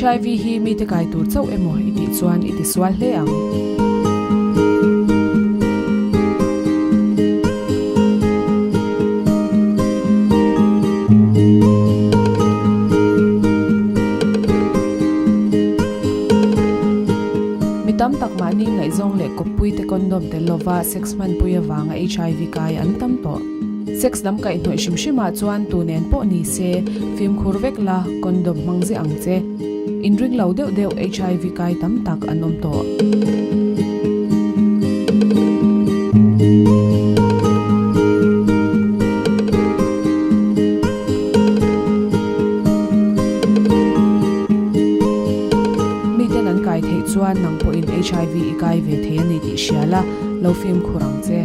HIV hi mi te kai tur chau emo iti chuan iti swal hle ang tam tak mani ngai zong le kopui te condom te lova sex man puya wanga HIV kai an tam to sex dam kai noi shimshima chuan tu nen po ni se film khurvek la condom mangzi angche inring lo deuh HIV kai tam tak anom to chuan nang po in HIV ikai ve the ani ti shiala lo film khurang che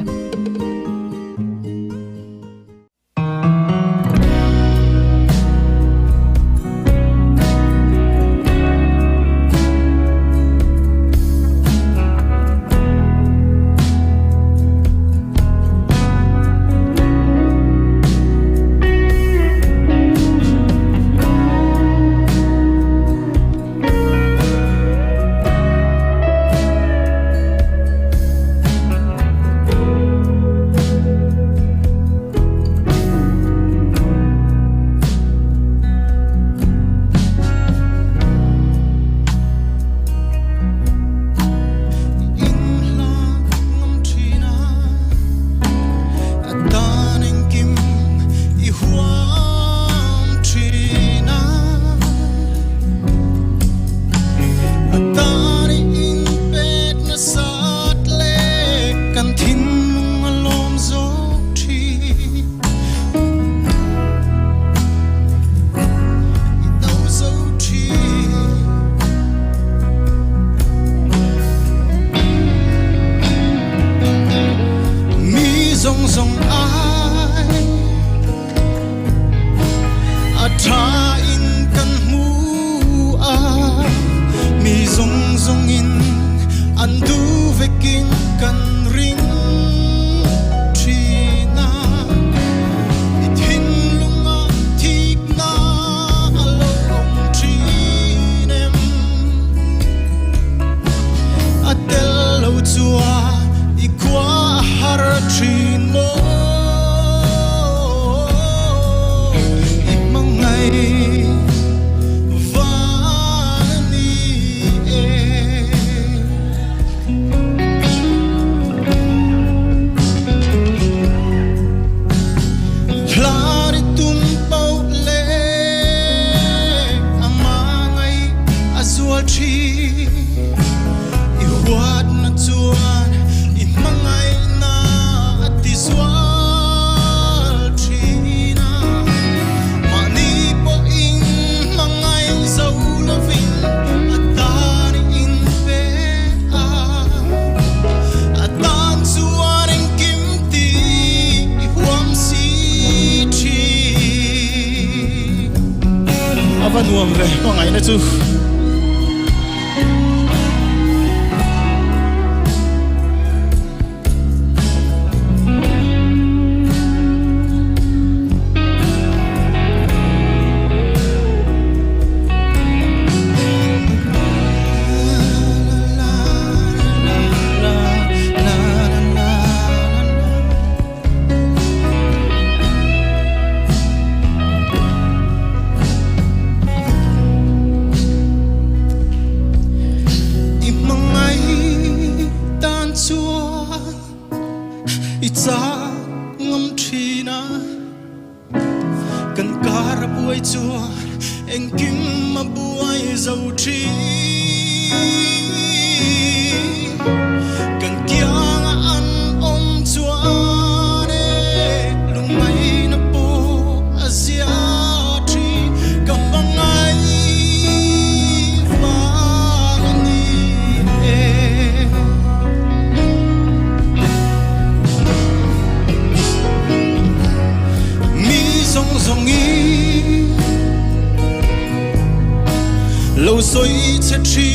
soi che chi